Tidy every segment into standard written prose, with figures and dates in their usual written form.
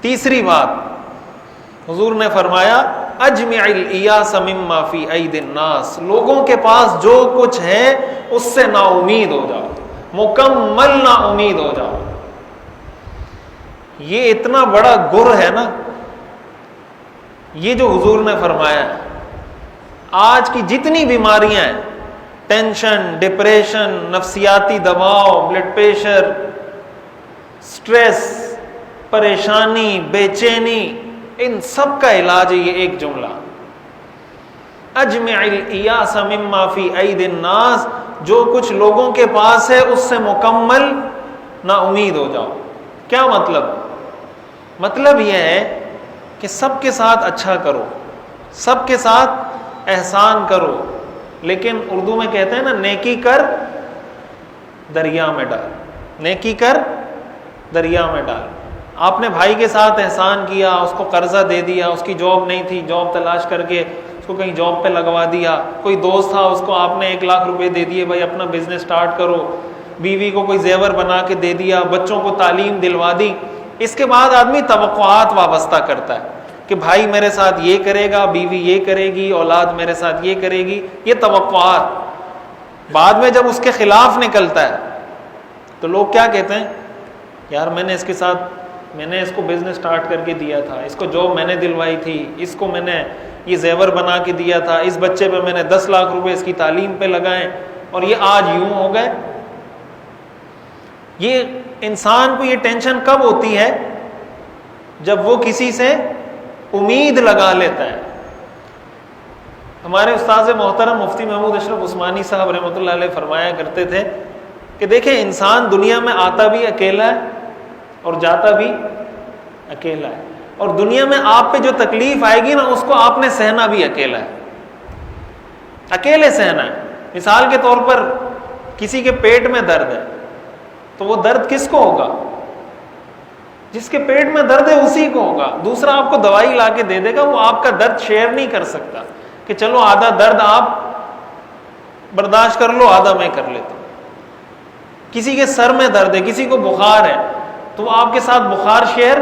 تیسری بات حضور نے فرمایا اجمع الایاس مما فی ایدی الناس، لوگوں کے پاس جو کچھ ہے اس سے نا امید ہو جاؤ، مکمل نا امید ہو جاؤ۔ یہ اتنا بڑا گر ہے نا، یہ جو حضور نے فرمایا ہے۔ آج کی جتنی بیماریاں ہیں، ٹینشن، ڈپریشن، نفسیاتی دباؤ، بلڈ پریشر، سٹریس، پریشانی، بے چینی، ان سب کا علاج ہے یہ ایک جملہ، اجمع الایاس مما فی ایدی الناس، جو کچھ لوگوں کے پاس ہے اس سے مکمل نا امید ہو جاؤ۔ کیا مطلب یہ ہے کہ سب کے ساتھ اچھا کرو، سب کے ساتھ احسان کرو، لیکن اردو میں کہتے ہیں نا، نیکی کر دریا میں ڈال، نیکی کر دریا میں ڈال۔ آپ نے بھائی کے ساتھ احسان کیا، اس کو قرضہ دے دیا، اس کی جاب نہیں تھی، جاب تلاش کر کے اس کو کہیں جاب پہ لگوا دیا، کوئی دوست تھا اس کو آپ نے 1 لاکھ روپے دے دیے، بھائی اپنا بزنس سٹارٹ کرو، بیوی کو کوئی زیور بنا کے دے دیا، بچوں کو تعلیم دلوا دی۔ اس کے بعد آدمی توقعات وابستہ کرتا ہے کہ بھائی میرے ساتھ یہ کرے گا، بیوی یہ کرے گی، اولاد میرے ساتھ یہ کرے گی، یہ توقعات۔ بعد میں جب اس کے خلاف نکلتا ہے تو لوگ کیا کہتے ہیں، یار میں نے اس کو بزنس سٹارٹ کر کے دیا تھا، اس کو جاب میں نے دلوائی تھی، اس کو میں نے یہ زیور بنا کے دیا تھا، اس بچے پہ میں نے 10 لاکھ روپے اس کی تعلیم پہ لگائے، اور یہ آج یوں ہو گئے۔ یہ انسان کو یہ ٹینشن کب ہوتی ہے؟ جب وہ کسی سے امید لگا لیتا ہے۔ ہمارے استاذ محترم مفتی محمود اشرف عثمانی صاحب رحمۃ اللہ علیہ فرمایا کرتے تھے کہ دیکھیں، انسان دنیا میں آتا بھی اکیلا ہے اور جاتا بھی اکیلا ہے، اور دنیا میں آپ پہ جو تکلیف آئے گی نا، اس کو آپ نے سہنا بھی اکیلا ہے، اکیلے سہنا ہے۔ مثال کے طور پر کسی کے پیٹ میں درد ہے تو وہ درد کس کو ہوگا؟ جس کے پیٹ میں درد ہے اسی کو ہوگا۔ دوسرا آپ کو دوائی لا کے دے دے گا، وہ آپ کا درد شیئر نہیں کر سکتا کہ چلو آدھا درد آپ برداشت کر لو، آدھا میں کر لیتا ہوں۔ کسی کے سر میں درد ہے، کسی کو بخار ہے، تو وہ آپ کے ساتھ بخار شیئر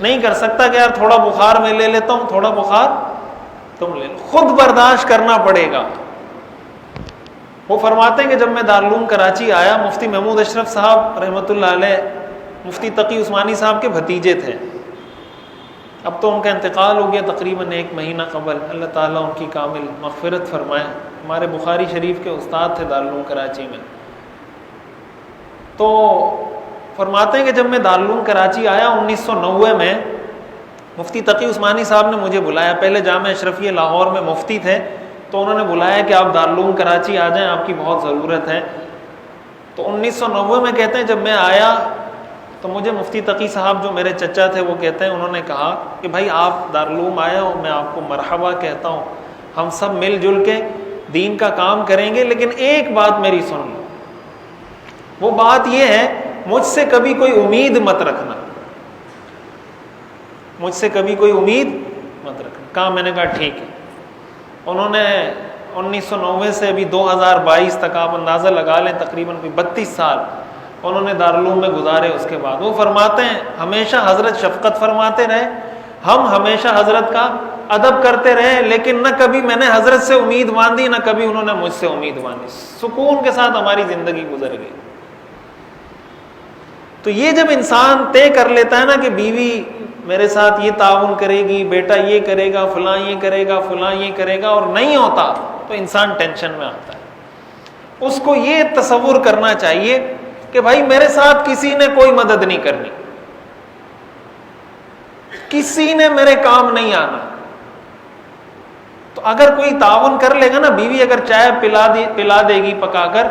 نہیں کر سکتا کہ یار تھوڑا بخار میں لے لیتا ہوں، تھوڑا بخار تم لے لو، خود برداشت کرنا پڑے گا۔ وہ فرماتے ہیں کہ جب میں دارالعلوم کراچی آیا، مفتی محمود اشرف صاحب رحمۃ اللہ علیہ مفتی تقی عثمانی صاحب کے بھتیجے تھے، اب تو ان کا انتقال ہو گیا تقریباً 1 مہینہ قبل، اللہ تعالیٰ ان کی کامل مغفرت فرمائے۔ ہمارے بخاری شریف کے استاد تھے دارالعلوم کراچی میں۔ تو فرماتے ہیں کہ جب میں دارالعلوم کراچی آیا 1990 میں، مفتی تقی عثمانی صاحب نے مجھے بلایا، پہلے جامعہ اشرفیہ لاہور میں مفتی تھے، تو انہوں نے بلایا کہ آپ دارالعلوم کراچی آ جائیں، آپ کی بہت ضرورت ہے۔ تو 1990 میں کہتے ہیں جب میں آیا تو مجھے مفتی تقی صاحب جو میرے چچا تھے وہ کہتے ہیں، انہوں نے کہا کہ بھائی آپ دارالعلوم آئے ہو، میں آپ کو مرحبا کہتا ہوں، ہم سب مل جل کے دین کا کام کریں گے، لیکن ایک بات میری سن لو۔ وہ بات یہ ہے، مجھ سے کبھی کوئی امید مت رکھنا، مجھ سے کبھی کوئی امید مت رکھنا۔ کہا، میں نے کہا ٹھیک ہے۔ انہوں نے 1990 سے ابھی 2022 تک آپ اندازہ لگا لیں، تقریباً کوئی 32 سال انہوں نے دارالعلوم میں گزارے۔ اس کے بعد وہ فرماتے ہیں ہمیشہ حضرت شفقت فرماتے رہے، ہم ہمیشہ حضرت کا ادب کرتے رہے، لیکن نہ کبھی میں نے حضرت سے امید باندھی، نہ کبھی انہوں نے مجھ سے امید باندھی، سکون کے ساتھ ہماری زندگی گزر گئی۔ تو یہ جب انسان طے کر لیتا ہے نا کہ بیوی میرے ساتھ یہ تعاون کرے گی، بیٹا یہ کرے گا، فلاں یہ کرے گا، فلاں یہ کرے گا، اور نہیں ہوتا تو انسان ٹینشن میں آتا ہے۔ اس کو یہ تصور کرنا چاہیے کہ بھائی میرے ساتھ کسی نے کوئی مدد نہیں کرنی، کسی نے میرے کام نہیں آنا۔ تو اگر کوئی تعاون کر لے گا نا، بیوی اگر چائے پلا دے گی پکا کر،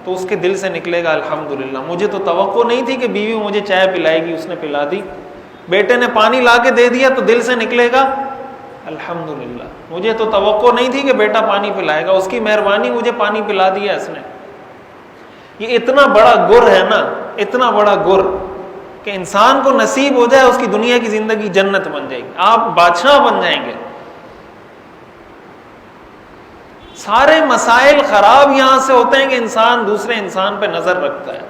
تو اس کے دل سے نکلے گا الحمدللہ، مجھے تو توقع نہیں تھی کہ بیوی مجھے چائے پلائے گی، اس نے پلا دی۔ بیٹے نے پانی لا کے دے دیا تو دل سے نکلے گا الحمدللہ، مجھے تو توقع نہیں تھی کہ بیٹا پانی پلائے گا، اس کی مہربانی، مجھے پانی پلا دیا اس نے۔ یہ اتنا بڑا گر ہے نا، اتنا بڑا گر کہ انسان کو نصیب ہو جائے، اس کی دنیا کی زندگی جنت بن جائے گی، آپ بادشاہ بن جائیں گے۔ سارے مسائل خراب یہاں سے ہوتے ہیں کہ انسان دوسرے انسان پہ نظر رکھتا ہے،